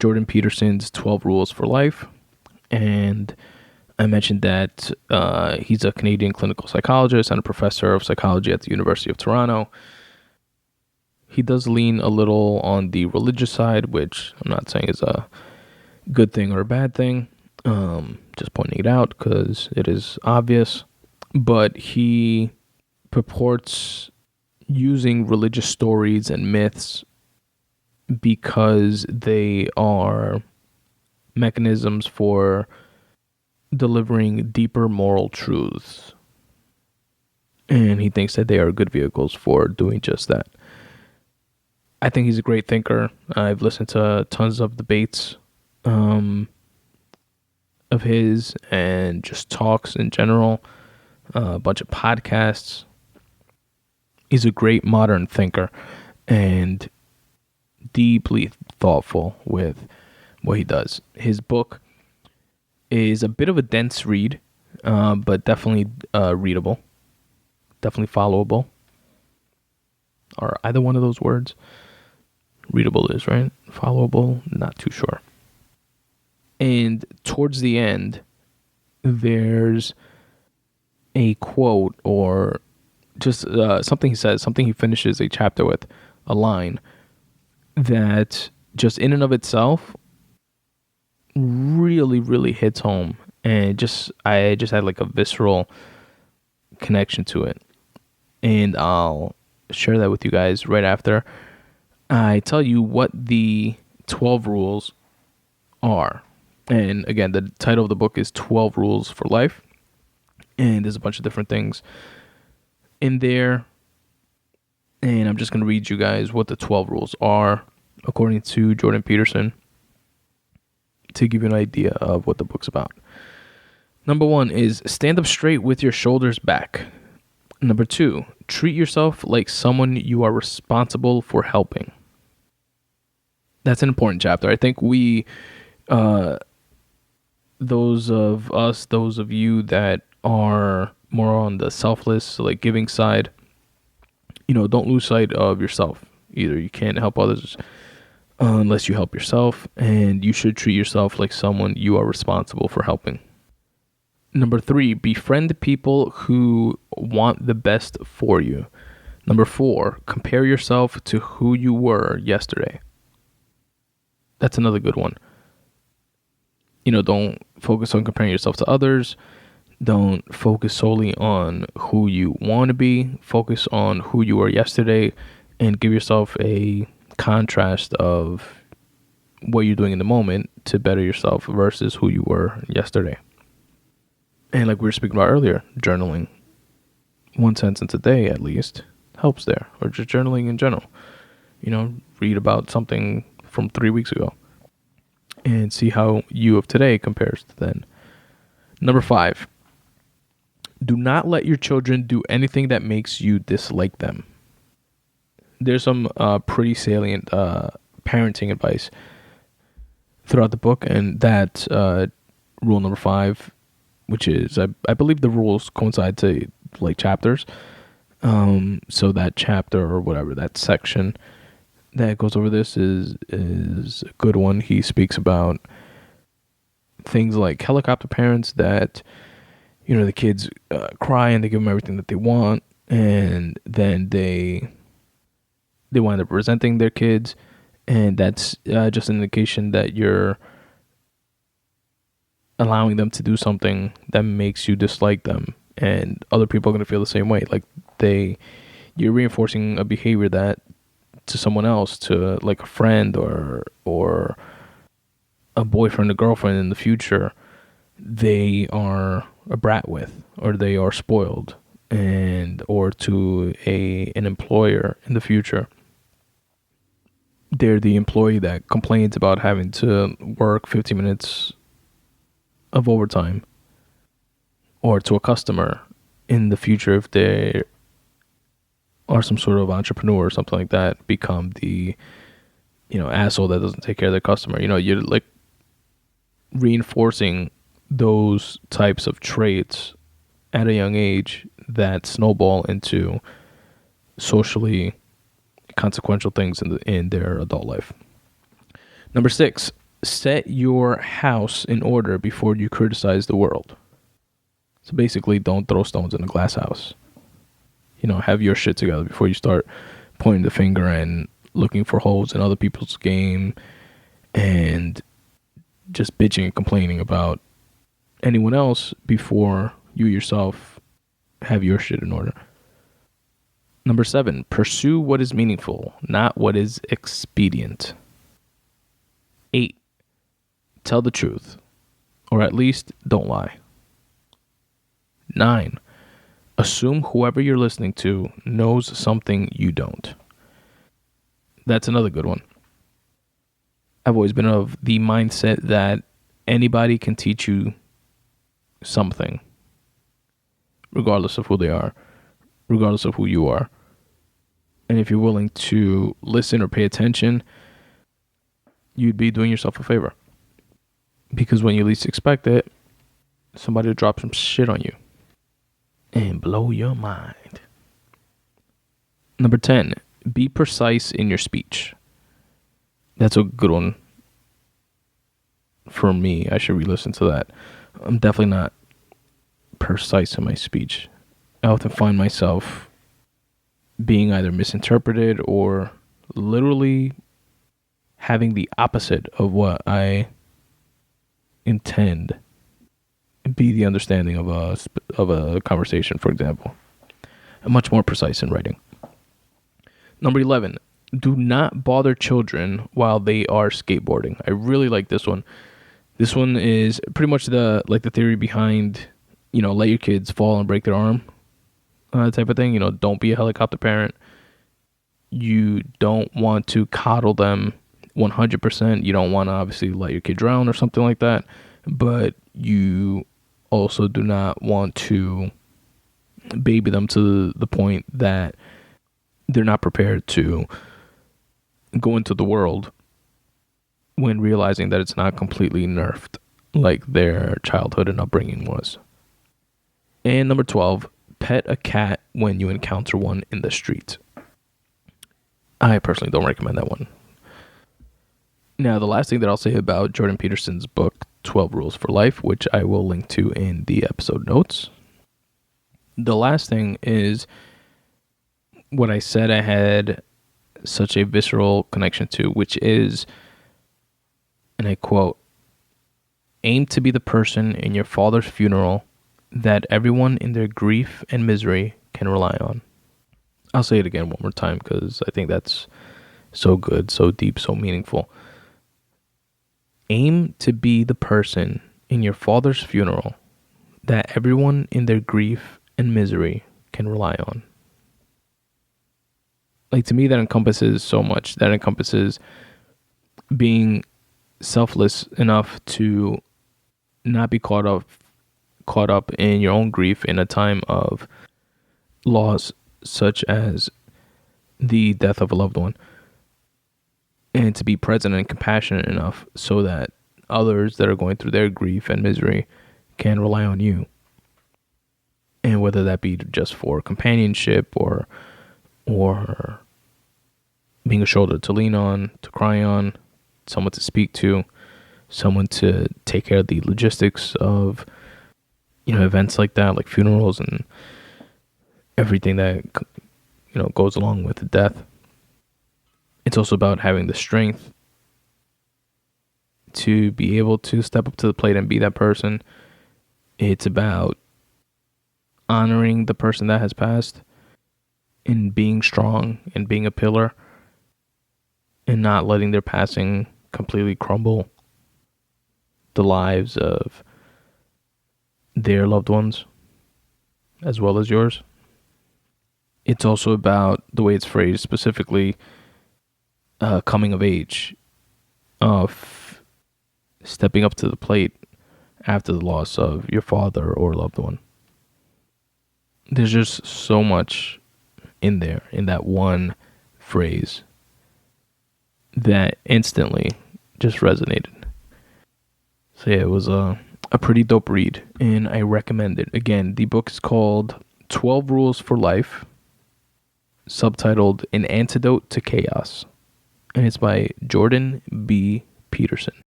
Jordan Peterson's 12 Rules for Life. And I mentioned that he's a Canadian clinical psychologist and a professor of psychology at the University of Toronto. He does lean a little on the religious side, which I'm not saying is a good thing or a bad thing. Just pointing it out because it is obvious. But he purports using religious stories and myths because they are mechanisms for delivering deeper moral truths. And he thinks that they are good vehicles for doing just that. I think he's a great thinker. I've listened to tons of debates of his and just talks in general, a bunch of podcasts. He's a great modern thinker and deeply thoughtful with what he does. His book is a bit of a dense read, but definitely readable, definitely followable. Are either one of those words? Readable is, right? Followable, not too sure. And towards the end, there's a quote or just something he says, something he finishes a chapter with, a line that just in and of itself really, really hits home. And I just had like a visceral connection to it. And I'll share that with you guys right after I tell you what the 12 rules are. And again, the title of the book is 12 Rules for Life. And there's a bunch of different things in there. And I'm just going to read you guys what the 12 rules are according to Jordan Peterson to give you an idea of what the book's about. Number 1 is stand up straight with your shoulders back. Number 2, treat yourself like someone you are responsible for helping. That's an important chapter. I think we, those of you that are more on the selfless, like giving side, don't lose sight of yourself either. You can't help others unless you help yourself, and you should treat yourself like someone you are responsible for helping. Number 3, befriend people who want the best for you. Number 4, compare yourself to who you were yesterday. That's another good one. Don't focus on comparing yourself to others. Don't focus solely on who you want to be. Focus on who you were yesterday and give yourself a contrast of what you're doing in the moment to better yourself versus who you were yesterday. And like we were speaking about earlier, journaling 1 sentence a day at least helps there. Or just journaling in general. Read about something from 3 weeks ago and see how you of today compares to then. Number 5, do not let your children do anything that makes you dislike them. There's some pretty salient parenting advice throughout the book, and that rule number 5, which is I believe the rules coincide to like chapters. So that chapter or whatever, that section that goes over this is a good one. He speaks about things like helicopter parents that, the kids cry and they give them everything that they want, and then they wind up resenting their kids, and that's just an indication that you're allowing them to do something that makes you dislike them, and other people are going to feel the same way. Like you're reinforcing a behavior that to someone else, to like a friend or a boyfriend or girlfriend in the future, they are a brat with, or they are spoiled, or to an employer in the future, they're the employee that complains about having to work 15 minutes of overtime, or to a customer in the future, if they are some sort of entrepreneur or something like that, become the asshole that doesn't take care of their customer. You're like reinforcing those types of traits at a young age that snowball into socially consequential things in their adult life. Number 6, set your house in order before you criticize the world. So basically, don't throw stones in a glass house. Have your shit together before you start pointing the finger and looking for holes in other people's game and just bitching and complaining about anyone else before you yourself have your shit in order. Number 7, pursue what is meaningful, not what is expedient. 8, tell the truth, or at least don't lie. 9, assume whoever you're listening to knows something you don't. That's another good one. I've always been of the mindset that anybody can teach you something, regardless of who they are, regardless of who you are. And if you're willing to listen or pay attention, you'd be doing yourself a favor. Because when you least expect it, somebody will drop some shit on you and blow your mind. Number 10, be precise in your speech. That's a good one for me. I should re-listen to that. I'm definitely not precise in my speech. I often find myself being either misinterpreted or literally having the opposite of what I intend be the understanding of a conversation, for example. I'm much more precise in writing. Number 11, do not bother children while they are skateboarding. I really like this one. This one is pretty much the theory behind, let your kids fall and break their arm type of thing. Don't be a helicopter parent. You don't want to coddle them 100%. You don't want to obviously let your kid drown or something like that. But you also do not want to baby them to the point that they're not prepared to go into the world when realizing that it's not completely nerfed like their childhood and upbringing was. And number 12, pet a cat when you encounter one in the street. I personally don't recommend that one. Now, the last thing that I'll say about Jordan Peterson's book, 12 Rules for Life, which I will link to in the episode notes. The last thing is what I said I had such a visceral connection to, which is, and I quote, aim to be the person in your father's funeral that everyone in their grief and misery can rely on. I'll say it again one more time because I think that's so good, so deep, so meaningful. Aim to be the person in your father's funeral that everyone in their grief and misery can rely on. To me, that encompasses so much. That encompasses being selfless enough to not be caught up in your own grief in a time of loss, such as the death of a loved one, and to be present and compassionate enough so that others that are going through their grief and misery can rely on you. And whether that be just for companionship or being a shoulder to lean on, to cry on, someone to speak to, someone to take care of the logistics of, events like that, like funerals and everything that, goes along with death. It's also about having the strength to be able to step up to the plate and be that person. It's about honoring the person that has passed and being strong and being a pillar and not letting their passing completely crumble the lives of their loved ones as well as yours. It's also about the way it's phrased, specifically coming of age, of stepping up to the plate after the loss of your father or loved one. There's just so much in there, in that one phrase, that instantly just resonated. So yeah, it was a pretty dope read, and I recommend it. Again, the book is called 12 Rules for Life, subtitled An Antidote to Chaos, and it's by Jordan B. Peterson.